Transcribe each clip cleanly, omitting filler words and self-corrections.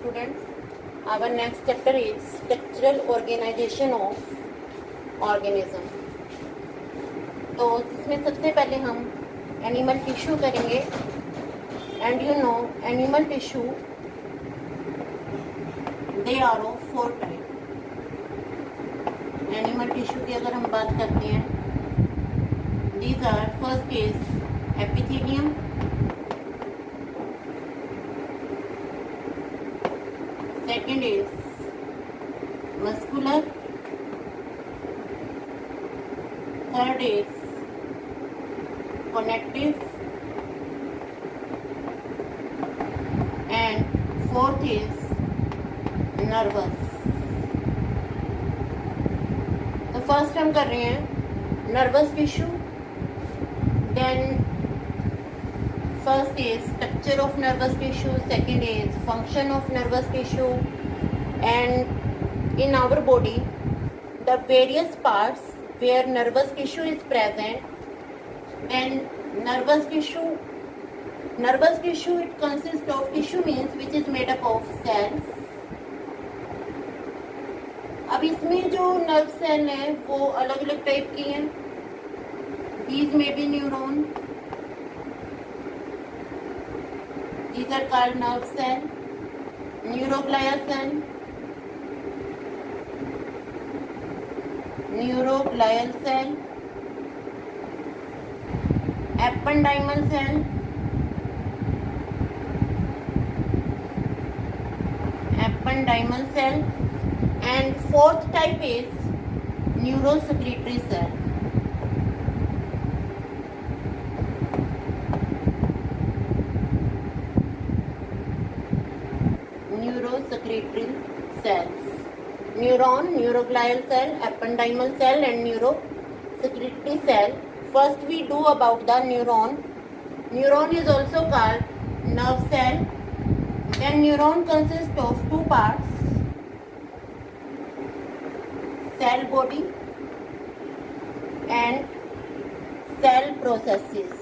students. Our next chapter is structural organization of organism. तो इसमें सबसे पहले हम एनिमल टिश्यू करेंगे. And you know animal tissue they are of 4 type. Animal tissue की अगर हम बात करते हैं, these are first is epithelium, second is muscular, third is connective, and fourth is nervous. तो फर्स्ट हम कर रहे हैं nervous tissue. Then first is structure of nervous tissue, second is function of nervous tissue, and in our body the various parts where nervous tissue is present. Then nervous tissue it consists of tissue means which is made up of cells. अब इसमें जो nerve cell हैं वो अलग अलग type की हैं. these may be neuron, these are called nerve cell, neuroglial cell, ependymal cell, and fourth type is neurosecretory cell. Secretory cells: neuron, neuroglial cell, ependymal cell, and neurosecretory cell. First we do about the neuron. Neuron is also called nerve cell. Then neuron consists of two parts: cell body and cell processes.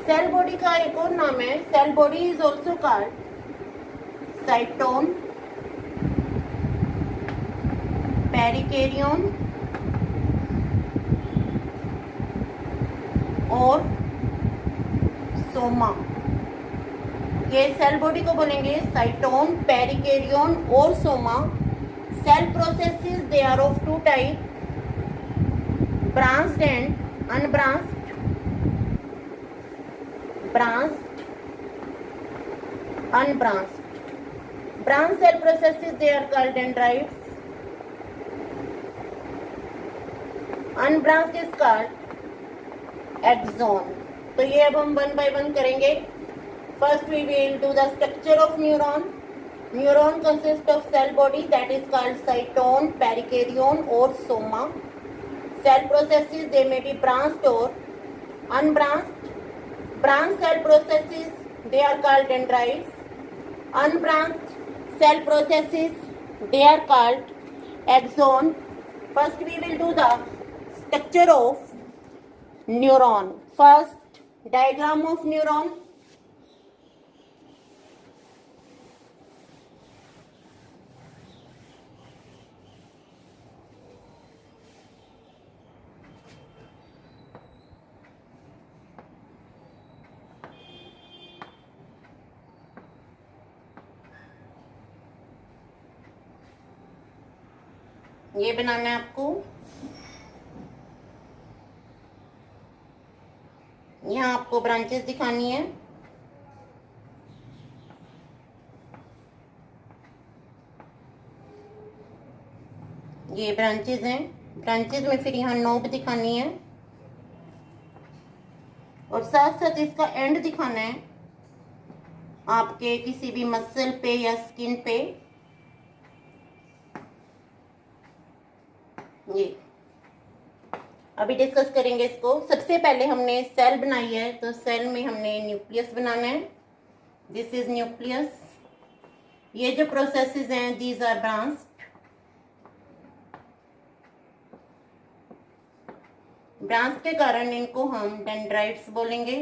Cell body का एक और नाम है, cell body is also called cyton, perikaryon और soma. ये cell body को बोलेंगे cyton, perikaryon और soma. Cell processes they are of 2 type: branched and unbranched. Branched, unbranched. Branch cell processes they are called dendrites. Unbranched is called axon. तो ये अब हम 1 by 1 करेंगे. First we will do the structure of neuron. Neuron consists of cell body that is called cytone, perikaryon or soma. Cell processes they may be branched or unbranched. Branched cell processes they are called dendrites. Unbranched cell processes they are called axon. First we will do the structure of neuron. First, diagram of neuron. ये बनाना है आपको. यहाँ आपको branches दिखानी है. ये branches हैं. Branches में फिर यहाँ नोब दिखानी है और साथ साथ इसका एंड दिखाना है आपके किसी भी मसल पे या स्किन पे. ये अभी डिस्कस करेंगे इसको. सबसे पहले हमने सेल बनाई है, तो सेल में हमने न्यूक्लियस बनाना है. This is nucleus. ये जो प्रोसेसेस हैं दीज आर ब्रांच्ड. ब्रांच के कारण इनको हम डेंड्राइट्स बोलेंगे.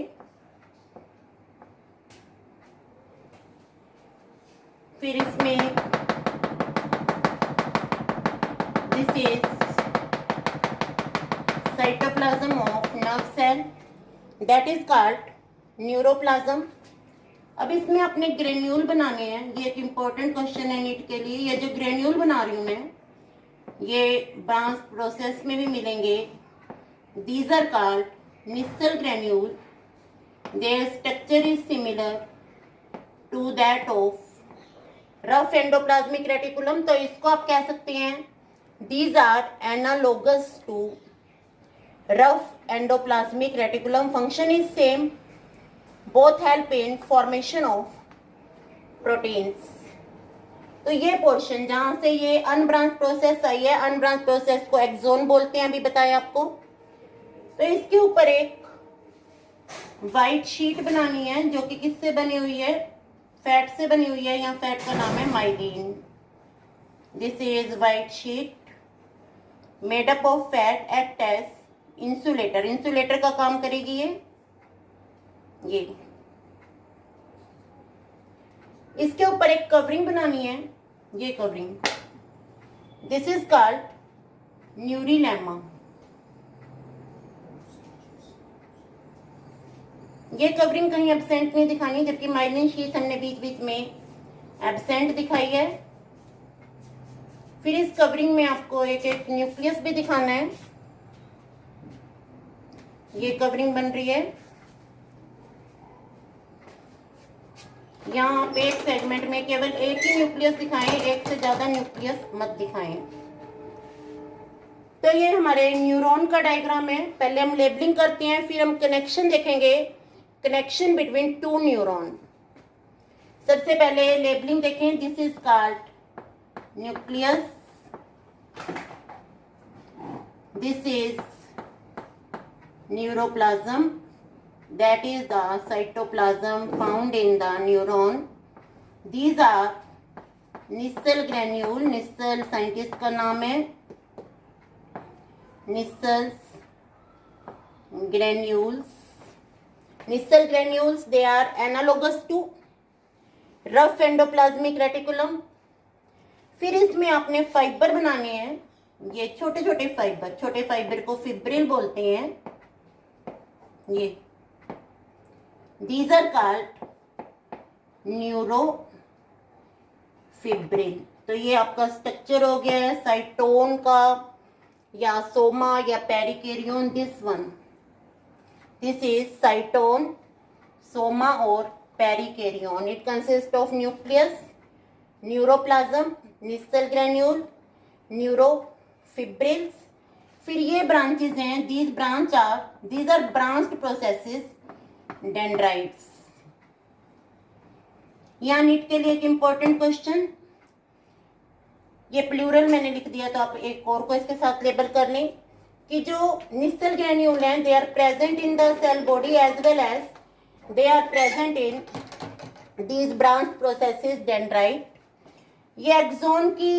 Cytoplasm of nerve cell that is called neuroplasm. अब इसमें अपने ग्रेन्यूल बनाने हैं, ये एक इम्पोर्टेंट क्वेश्चन है नीट के लिए। ये जो ग्रेन्यूल बना रही हूँ मैं, ये ब्रांच प्रोसेस में भी मिलेंगे। These are called Nissl granule. Their structure is similar to that of rough endoplasmic reticulum. तो इसको आप कह सकते हैं these are analogous to rough endoplasmic reticulum. Function is same, both help in formation of proteins। तो ये portion जहां से ये अनब्रांच प्रोसेस आई है, अनब्रांच प्रोसेस को एक्सोन बोलते हैं, अभी बताया आपको। तो इसके ऊपर एक वाइट शीट बनानी है जो कि किससे बनी हुई है, फैट से बनी हुई है। यहाँ फैट का नाम है myelin. This is white sheath made up of fat, act as insulator. Insulator का काम करेगी ये। इसके ऊपर एक कवरिंग बनानी है, ये covering, this is called neurilemma. ये कवरिंग कहीं एब्सेंट नहीं दिखानी, जबकि माइलिन शीट हमने बीच बीच में एब्सेंट दिखाई है। फिर इस कवरिंग में आपको एक एक न्यूक्लियस भी दिखाना है। ये कवरिंग बन रही है। यहाँ आप एक सेगमेंट में केवल एक ही न्यूक्लियस दिखाएं, एक से ज्यादा न्यूक्लियस मत दिखाएं। तो ये हमारे न्यूरॉन का डायग्राम है। पहले हम लेबलिंग करते हैं, फिर हम कनेक्शन देखेंगे, कनेक्शन बिटवीन टू न्यूरॉन। सबसे पहले लेबलिंग देखें। This is called nucleus, this is neuroplasm, that is the cytoplasm found in the neuron. These are Nissl granule. Nissl scientist का नाम है, Nissl granules. Nissl granules, they are analogous to rough endoplasmic reticulum. फिर इसमें आपने fibre बनाने हैं, ये छोटे छोटे फाइबर। छोटे फाइबर को फिब्रिल बोलते हैं। ये These are called न्यूरोफिब्रिल। तो ये आपका स्ट्रक्चर हो गया है साइटोन का, या सोमा या perikaryon. This is cyton, soma और perikaryon. It consist of nucleus, neuroplasm, Nissl granule, neurofibrils. फिर ये ब्रांचेस हैं, these are branched processes, dendrites. यहाँ नीट के लिए एक इंपॉर्टेंट क्वेश्चन, ये प्लूरल मैंने लिख दिया तो आप एक और को इसके साथ लेबल कर लें कि जो निस्सल ग्रेन्यूल हैं, they are present in the cell body as well as they are present in these branch processes, dendrite. ये एक्सोन की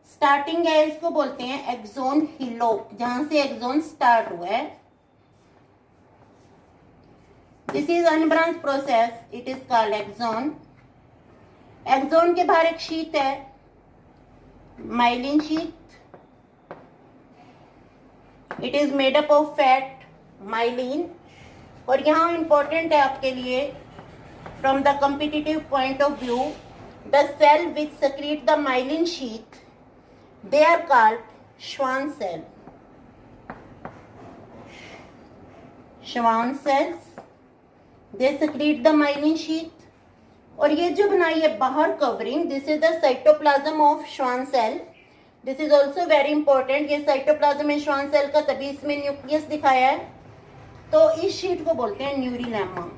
स्टार्टिंग है, इसको बोलते हैं एक्सोन हिलोक, जहां से एक्सोन स्टार्ट हुआ है। This is unbranch process, it is called axon. Axon के बाहर एक शीट है, myelin sheath. It is made up of fat, myelin. और यहाँ इंपॉर्टेंट है आपके लिए from the competitive point of view, the cell which secrete the myelin sheath, they are called Schwann cell. Schwann cells, they secrete the myelin sheath. और ये जो बनाई है बाहर covering, this is the cytoplasm of Schwann cell. This is also very important. ये cytoplasm है Schwann cell का, तभी इसमें न्यूक्लियस दिखाया है। तो इस शीट को बोलते हैं neurilemma.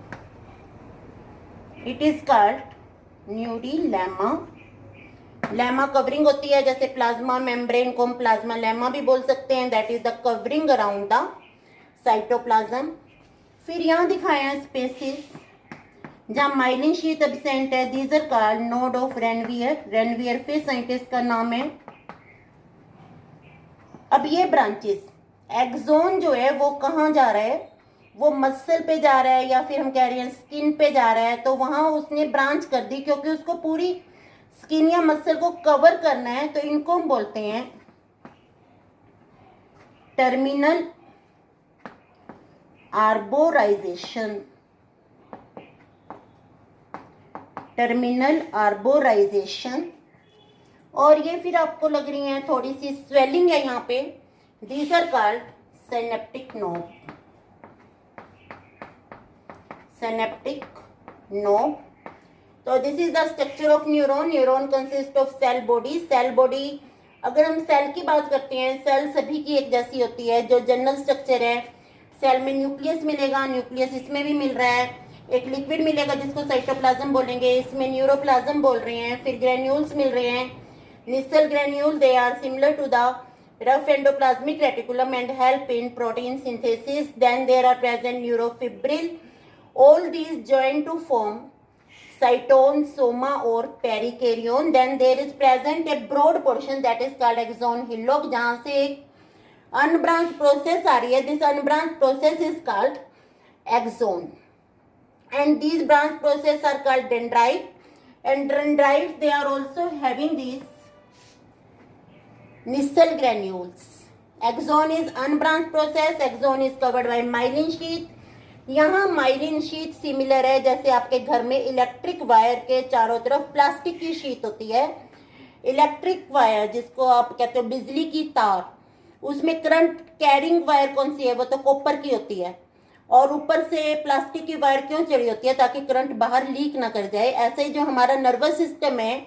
It is called neurilemma. Lemma covering होती है, जैसे प्लाज्मा मेम्ब्रेन को हम प्लाज्मा लेमा भी बोल सकते हैं। That is the covering around the cytoplasm. फिर यहाँ दिखाया है स्पेसिस जहाँ माइलिन शीट एब्सेंट है। These are called node of Ranvier. Ranvier फिर साइंटिस्ट का नाम है। अब ये ब्रांचेस, एक्सोन जो है वो कहाँ जा रहा है, वो मसल पे जा रहा है या फिर हम कह रहे हैं स्किन पे जा रहा है। तो वहां उसने ब्रांच कर दी क्योंकि उसको पूरी स्किन या मसल को कवर करना है। तो इनको हम बोलते हैं टर्मिनल आर्बोराइजेशन, टर्मिनल आर्बोराइजेशन। और ये फिर आपको लग रही है थोड़ी सी स्वेलिंग है यहाँ पे, these are called synaptic knob, synaptic knob. तो this is the structure of neuron. Neuron consist of cell body. Cell body, अगर हम सेल की बात करते हैं, सेल सभी की एक जैसी होती है। जो जनरल स्ट्रक्चर है, सेल में न्यूक्लियस मिलेगा, न्यूक्लियस इसमें भी मिल रहा है, एक लिक्विड मिलेगा जिसको साइटोप्लाज्म बोलेंगे, इसमें न्यूरोप्लाज्म बोल रहे हैं, फिर ग्रेन्यूल्स मिल रहे हैं, Nissl granule, they are similar to the rough endoplasmic reticulum and help in protein synthesis. Then there are present neurofibril. All these join to form cytone, soma or perikaryon. Then there is present a broad portion that is called axon hillock, जहाँ से एक unbranched process आ रही है. This unbranched process is called axon. And these branched process are called dendrite. And dendrites, they are also having these Nissel granules. Axon is unbranched process. Axon is covered by myelin sheath. यहाँ myelin sheath similar है जैसे आपके घर में electric wire के चारों तरफ plastic की शीट होती है। इलेक्ट्रिक वायर जिसको आप कहते हो बिजली की तार, उसमें करंट कैरिंग वायर कौन सी है? वो तो कॉपर की होती है। और ऊपर से प्लास्टिक की वायर क्यों चढ़ी होती है? ताकि करंट बाहर लीक ना कर जाए। ऐसे ही जो हमारा नर्वस सिस्टम है,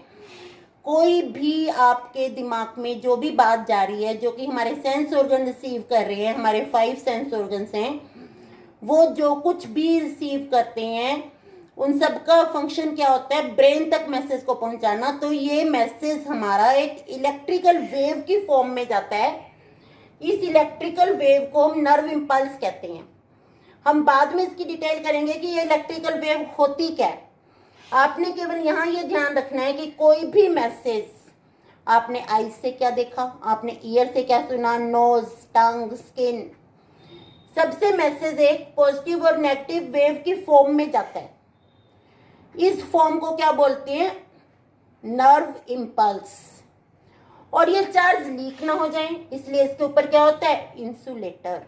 कोई भी आपके दिमाग में जो भी बात जा रही है, जो कि हमारे सेंस ऑर्गन रिसीव कर रहे हैं, हमारे 5 सेंस ऑर्गन्स हैं, वो जो कुछ भी रिसीव करते हैं उन सब का फंक्शन क्या होता है? ब्रेन तक मैसेज को पहुंचाना। तो ये मैसेज हमारा एक इलेक्ट्रिकल वेव की फॉर्म में जाता है। इस इलेक्ट्रिकल वेव को हम नर्व इम्पल्स कहते हैं। हम बाद में इसकी डिटेल करेंगे कि ये इलेक्ट्रिकल वेव होती क्या है। आपने केवल यहाँ ये ध्यान रखना है कि कोई भी मैसेज, आपने आईज से क्या देखा, आपने ईयर से क्या सुना, नोज, टंग, स्किन, सबसे मैसेज एक पॉजिटिव और नेगेटिव वेव की फॉर्म में जाता है। इस फॉर्म को क्या बोलते हैं? Nerve impulse. और ये चार्ज लीक ना हो जाए इसलिए इसके ऊपर क्या होता है? इंसुलेटर।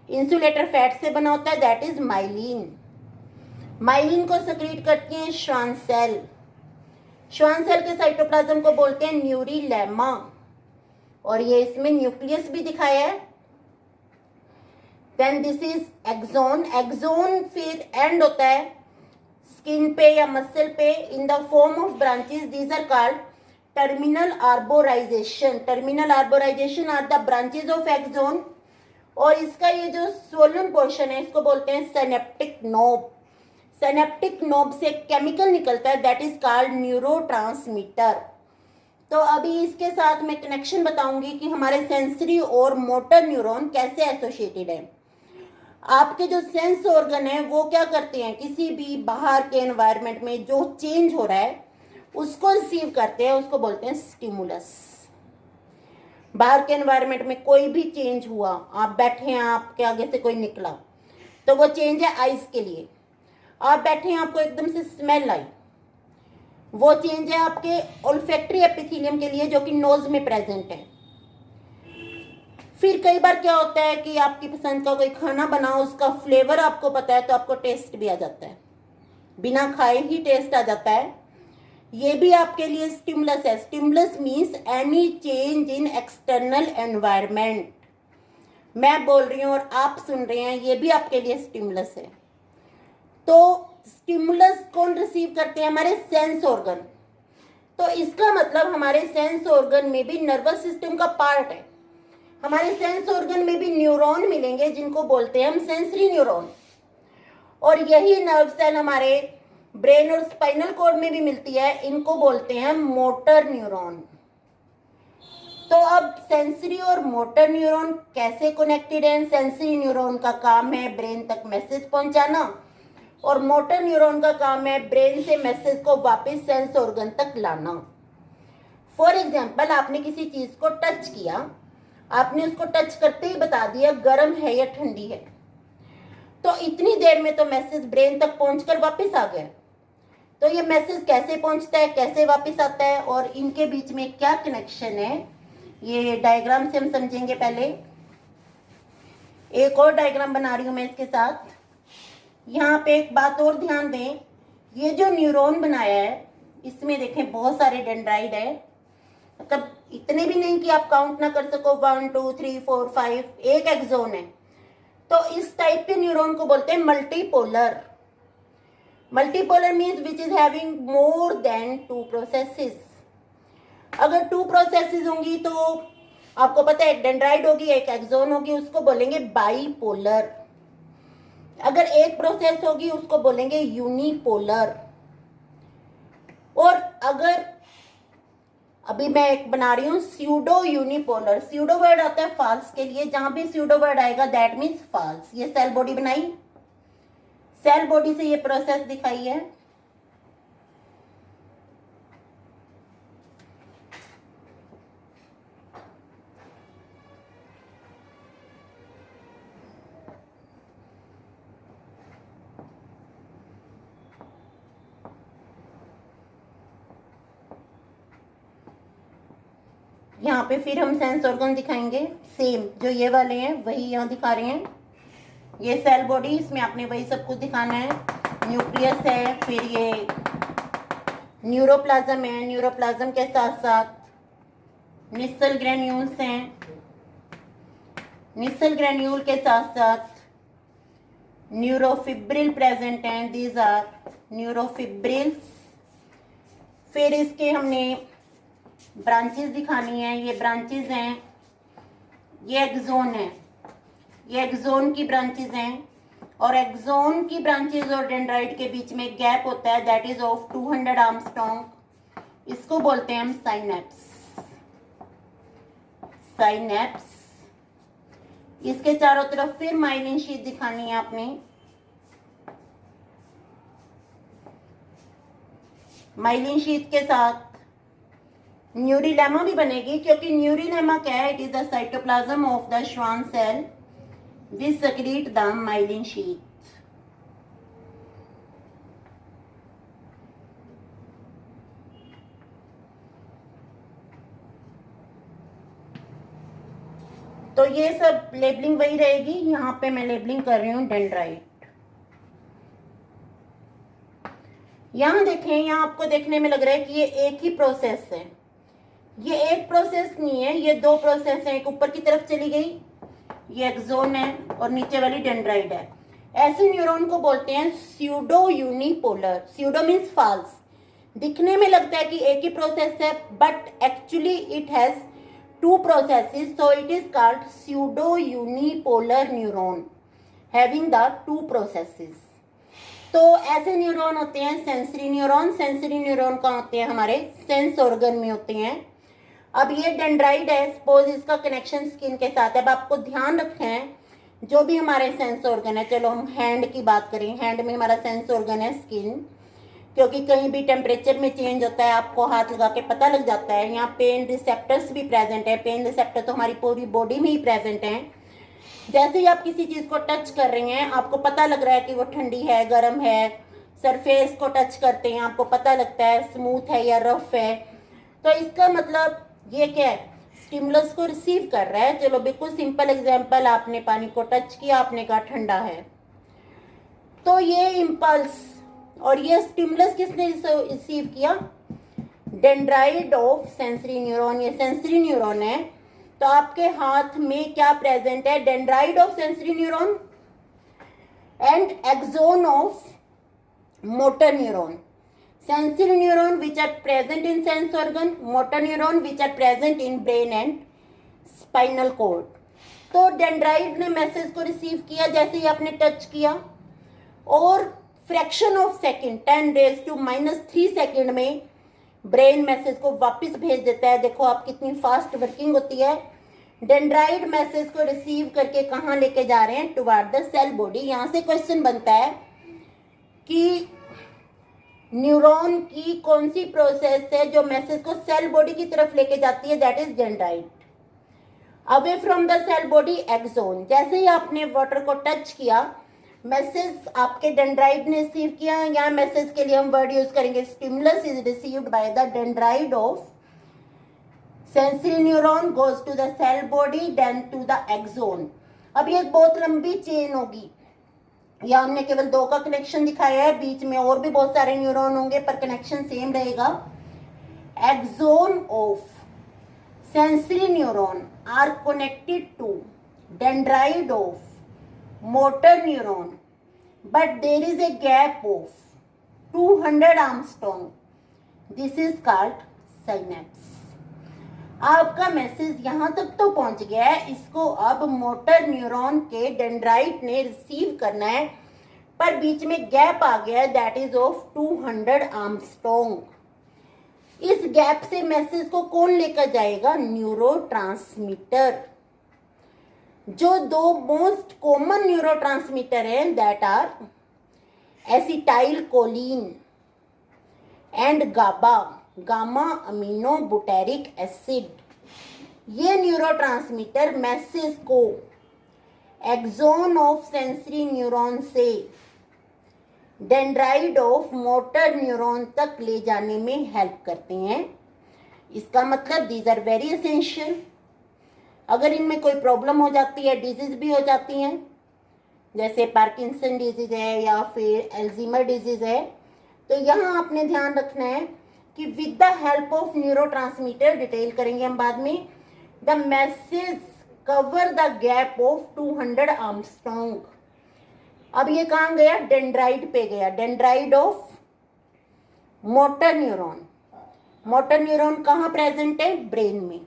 इंसुलेटर फैट से बना होता है, दैट इज माइलिन। माइलिन को सेक्रेट करती हैं श्वान सेल। श्वान सेल के साइटोप्लाज्म को बोलते हैं न्यूरिलेमा। और ये इसमें न्यूक्लियस भी दिखाया है। Then this is axon. Axon फिर एंड होता है स्किन पे या मसल पे in the form of branches. These are called terminal arborization. Terminal arborization are the branches of axon. और इसका ये जो स्वोलन पोर्शन है इसको बोलते हैं सिनेप्टिक नोब। सिनेप्टिक नोब से केमिकल निकलता है, दैट इज कॉल्ड न्यूरोट्रांसमीटर। तो अभी इसके साथ मैं कनेक्शन बताऊंगी कि हमारे सेंसरी और मोटर न्यूरॉन कैसे एसोसिएटेड है। आपके जो सेंस ऑर्गन है वो क्या करते हैं? किसी भी बाहर के एनवायरनमेंट में जो चेंज हो रहा है उसको रिसीव करते हैं, उसको बोलते हैं स्टिमुलस। बाहर के एनवायरनमेंट में कोई भी चेंज हुआ, आप बैठे हैं, आपके आगे से कोई निकला, तो वो चेंज है आइज के लिए। आप बैठे हैं, आपको एकदम से स्मेल आई, वो चेंज है आपके ओल्फैक्टरी एपिथेलियम के लिए जो कि नोज में प्रेजेंट है। फिर कई बार क्या होता है कि आपकी पसंद का कोई खाना बनाओ, उसका फ्लेवर आपको पता है तो आपको टेस्ट भी आ जाता है, बिना खाए ही टेस्ट आ जाता है। ये भी आपके लिए स्टिमुलस है। Stimulus means any change in external environment. मैं बोल रही हूँ और आप सुन रहे हैं, ये भी आपके लिए स्टिमुलस है। तो स्टिमुलस कौन रिसीव करते हैं? हमारे सेंस ऑर्गन। तो इसका मतलब हमारे सेंस ऑर्गन में भी नर्वस सिस्टम का पार्ट है। हमारे सेंस ऑर्गन में भी न्यूरॉन मिलेंगे जिनको बोलते हैं हम सेंसरी न्यूरॉन। और यही नर्व सेल हमारे ब्रेन और स्पाइनल कॉर्ड में भी मिलती है, इनको बोलते हैं मोटर न्यूरॉन। तो अब सेंसरी और मोटर न्यूरॉन कैसे कनेक्टेड है? सेंसरी न्यूरॉन का काम है ब्रेन तक मैसेज पहुंचाना और मोटर न्यूरॉन का काम है ब्रेन से मैसेज को वापस सेंस ऑर्गन तक लाना। फॉर एग्जाम्पल, आपने किसी चीज को टच किया, आपने उसको टच करते ही बता दिया गर्म है या ठंडी है, तो इतनी देर में तो मैसेज ब्रेन तक पहुंचकर वापस आ गया। तो ये मैसेज कैसे पहुंचता है, कैसे वापस आता है और इनके बीच में क्या कनेक्शन है, ये डायग्राम से हम समझेंगे। पहले एक और डायग्राम बना रही हूं मैं इसके साथ। यहाँ पे एक बात और ध्यान दें, ये जो न्यूरॉन बनाया है इसमें देखें बहुत सारे डेंड्राइड है, मतलब इतने भी नहीं कि आप काउंट ना कर सको, 1 2 3 4 5, एक एक्सोन है। तो इस टाइप के न्यूरॉन को बोलते हैं multipolar. Multipolar means which is having more than 2 processes. अगर 2 प्रोसेसेस होंगी तो आपको पता है एक डेंड्राइड होगी एक एक्सोन होगी, उसको बोलेंगे बाईपोलर। अगर एक प्रोसेस होगी उसको बोलेंगे यूनिपोलर। और अगर अभी मैं एक बना रही हूं स्यूडो यूनिपोलर, स्यूडो वर्ड आता है फॉल्स के लिए, जहां भी स्यूडो वर्ड आएगा दैट मीन्स फॉल्स। ये सेल बॉडी बनाई, सेल बॉडी से ये प्रोसेस दिखाई है। यहाँ पे फिर हम सेंस ऑर्गन दिखाएंगे, सेम जो ये वाले हैं वही यहाँ दिखा रहे हैं। ये सेल बॉडी, इसमें आपने वही सब कुछ दिखाना है। न्यूक्लियस है, फिर ये न्यूरोप्लाज्म है, न्यूरोप्लाज्म के साथ साथ निसल ग्रेन्यूल्स हैं, निसल ग्रेन्यूल के साथ साथ न्यूरोफिब्रिल प्रेजेंट हैं, दीज आर न्यूरोफिब्रिल्स। फिर इसके हमने ब्रांचेस दिखानी है, ये ब्रांचेस हैं, ये एक्सोन है, ये एक्सोन की ब्रांचेस हैं। और एक्सोन की ब्रांचेस और डेंड्राइट के बीच में गैप होता है दैट इज ऑफ 200 आर्मस्ट्रॉन्ग। इसको बोलते हैं हम साइनेप्स, साइनेप्स। इसके चारों तरफ फिर माइलिन शीट दिखानी है आपने। माइलिन शीट के साथ न्यूरिलेमा भी बनेगी, क्योंकि न्यूरिलेमा क्या है, it is the cytoplasm of the Schwann cell which secrete the myelin sheath. तो ये सब लेबलिंग वही रहेगी। यहाँ पे मैं लेबलिंग कर रही हूँ डेंड्राइट। यहाँ देखें, यहाँ आपको देखने में लग रहा है कि ये एक ही प्रोसेस है। ये एक प्रोसेस नहीं है, ये 2 प्रोसेस है। एक ऊपर की तरफ चली गई, ये एक्सोन है, और नीचे वाली डेंड्राइड है। ऐसे न्यूरॉन को बोलते हैं pseudo unipolar. Pseudo means false, दिखने में लगता है कि एक ही प्रोसेस है but actually it has 2 processes, so it is called pseudo unipolar neuron having the 2 processes। तो ऐसे न्यूरॉन होते हैं सेंसरी न्यूरॉन। सेंसरी न्यूरॉन कहाँ होते हैं, हमारे सेंस ऑर्गन में होते हैं। अब ये डेंड्राइड है, सपोज इसका कनेक्शन स्किन के साथ है। अब आपको ध्यान रखें जो भी हमारे सेंस ऑर्गन है, चलो हम हैंड की बात करें, हैंड में हमारा सेंस ऑर्गन है स्किन, क्योंकि कहीं भी टेम्परेचर में चेंज होता है आपको हाथ लगा के पता लग जाता है। यहाँ पेन रिसेप्टर्स भी प्रेजेंट है, पेन रिसेप्टर तो हमारी पूरी बॉडी में ही प्रेजेंट हैं। जैसे ही आप किसी चीज को टच कर रहे हैं आपको पता लग रहा है कि वो ठंडी है, गर्म है। सरफेस को टच करते हैं आपको पता लगता है स्मूथ है या रफ है। तो इसका मतलब ये क्या है, स्टिमुलस को रिसीव कर रहा है। चलो बिल्कुल सिंपल एग्जांपल, आपने पानी को टच किया, आपने कहा ठंडा है, तो ये इम्पल्स और ये स्टिमुलस किसने रिसीव किया, डेंड्राइड ऑफ सेंसरी न्यूरॉन। ये सेंसरी न्यूरॉन है, तो आपके हाथ में क्या प्रेजेंट है, dendrite of sensory neuron and axon of motor neuron. Sensory neuron which are present in sense organ, motor neuron which are present in brain and spinal cord। तो dendrite ने message को रिसीव किया जैसे ही आपने touch किया, और fraction of second 10⁻³ second में ब्रेन मैसेज को वापस भेज देता है। देखो आप कितनी फास्ट वर्किंग होती है। डेंड्राइड मैसेज को रिसीव करके कहाँ लेके जा रहे हैं, टुवार्ड द सेल बॉडी। यहाँ से क्वेश्चन बनता है कि न्यूरॉन की कौन सी प्रोसेस है जो मैसेज को सेल बॉडी की तरफ लेके जाती है, that is dendrite. Away from the cell body axon. जैसे ही आपने वाटर को टच किया, मैसेज आपके डेंड्राइड ने रिसीव किया। यहाँ मैसेज के लिए हम वर्ड यूज करेंगे stimulus is received by the dendrite of sensory neuron, goes to the cell body, then to the axon. अब ये एक बहुत लंबी चेन होगी, या हमने केवल 2 का कनेक्शन दिखाया है, बीच में और भी बहुत सारे न्यूरॉन होंगे पर कनेक्शन सेम रहेगा। Axon of sensory neuron are connected to dendrite of motor neuron, but there is a gap of 200 angstrom, this is called synapse. आपका मैसेज यहां तक तो पहुंच गया है, इसको अब मोटर न्यूरॉन के डेंड्राइट ने रिसीव करना है, पर बीच में गैप आ गया है, दैट इज ऑफ 200 आर्मस्ट्रॉन्ग। इस गैप से मैसेज को कौन लेकर जाएगा? न्यूरोट्रांसमीटर। जो 2 मोस्ट कॉमन न्यूरोट्रांसमीटर हैं that are acetylcholine and GABA, gamma amino butyric acid. ये न्यूरोट्रांसमीटर मैसेज को एक्सोन ऑफ सेंसरी न्यूरॉन से डेंड्राइड ऑफ मोटर न्यूरॉन तक ले जाने में हेल्प करते हैं। इसका मतलब दीज आर वेरी एसेंशियल। अगर इनमें कोई प्रॉब्लम हो जाती है, डिजीज भी हो जाती हैं, जैसे पार्किंसन डिजीज है या फिर एल्जीमर डिजीज है, तो यहाँ आपने ध्यान रखना है कि with the help of neurotransmitter, detail करेंगे हम बाद में, the message cover the gap of 200 Armstrong. अब ये कहाँ गया? डेंड्राइड पे गया, dendrite of motor neuron. Motor neuron कहाँ प्रेजेंट है? ब्रेन में।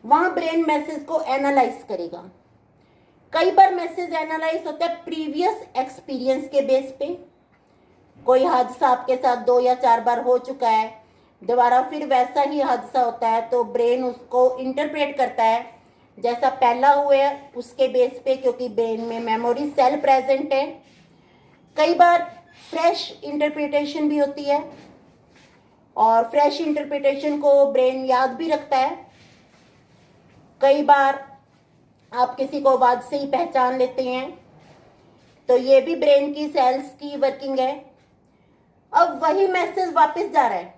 वहां ब्रेन मैसेज को एनालाइज करेगा। कई बार मैसेज एनालाइज होता है प्रीवियस एक्सपीरियंस के बेस पे। कोई हादसा आपके साथ 2 या 4 बार हो चुका है, दोबारा फिर वैसा ही हादसा होता है, तो ब्रेन उसको इंटरप्रेट करता है जैसा पहला हुआ है उसके बेस पे, क्योंकि ब्रेन में मेमोरी सेल प्रेजेंट है। कई बार फ्रेश इंटरप्रिटेशन भी होती है, और फ्रेश इंटरप्रिटेशन को ब्रेन याद भी रखता है। कई बार आप किसी को आवाज से ही पहचान लेते हैं, तो ये भी ब्रेन की सेल्स की वर्किंग है। अब वही मैसेज वापस जा रहा है।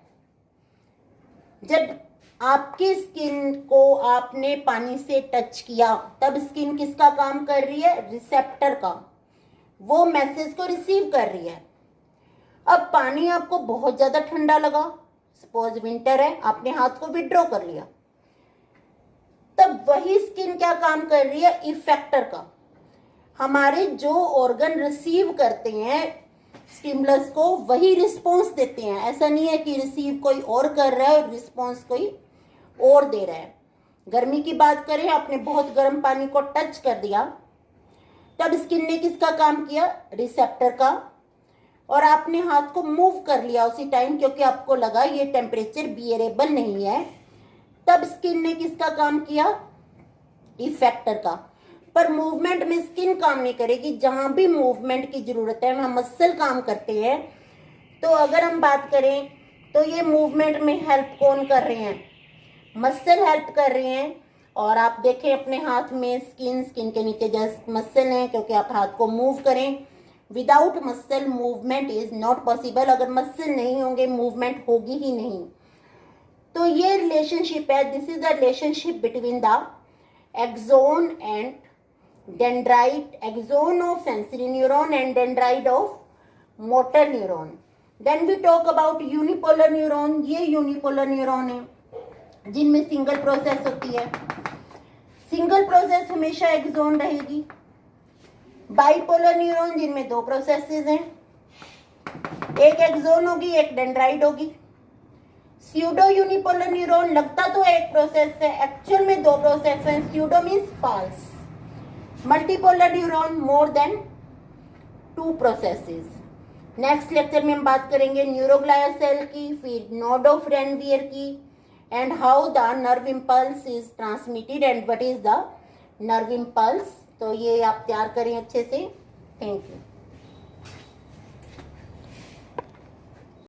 जब आपकी स्किन को आपने पानी से टच किया, तब स्किन किसका काम कर रही है? रिसेप्टर का। वो मैसेज को रिसीव कर रही है। अब पानी आपको बहुत ज्यादा ठंडा लगा, सपोज विंटर है, आपने हाथ को विड्रॉ कर लिया, तब वही स्किन क्या काम कर रही है? इफेक्टर का। हमारे जो ऑर्गन रिसीव करते हैं स्टिमुलस को, वही रिस्पॉन्स देते हैं। ऐसा नहीं है कि रिसीव कोई और कर रहा है और रिस्पॉन्स कोई और दे रहा है। गर्मी की बात करें, आपने बहुत गर्म पानी को टच कर दिया, तब स्किन ने किसका काम किया? रिसेप्टर का। और आपने हाथ को मूव कर लिया उसी टाइम, क्योंकि आपको लगा ये टेम्परेचर बियरेबल नहीं है, तब स्किन ने किसका काम किया? इफेक्टर का। पर मूवमेंट में स्किन काम नहीं करेगी। जहां भी मूवमेंट की जरूरत है वहां मसल काम करते हैं। तो अगर हम बात करें तो ये मूवमेंट में हेल्प कौन कर रहे हैं? मसल हेल्प कर रहे हैं। और आप देखें अपने हाथ में स्किन के नीचे जस्ट मसल है, क्योंकि आप हाथ को मूव करें। Without muscle movement is not possible. अगर मसल नहीं होंगे मूवमेंट होगी ही नहीं। तो ये रिलेशनशिप है, this is the relationship between the axon and dendrite, axon of sensory neuron and dendrite of motor neuron. Then we talk about unipolar neuron. ये unipolar neuron है जिनमें सिंगल प्रोसेस होती है। सिंगल प्रोसेस हमेशा axon रहेगी। Bipolar neuron जिनमें 2 processes हैं, एक एक्सोन होगी एक डेंड्राइट होगी। स्यूडो यूनिपोलर न्यूरॉन लगता तो एक प्रोसेस है, एक्चुअल में 2 प्रोसेस हैं। Pseudo means false. Multipolar neuron more than 2 processes. Next lecture में हम बात करेंगे न्यूरोग्लियल सेल की, फिर नोड ऑफ रेनवियर की, and how the nerve impulse is transmitted and what is the nerve impulse। तो ये आप तैयार करें अच्छे से। Thank you.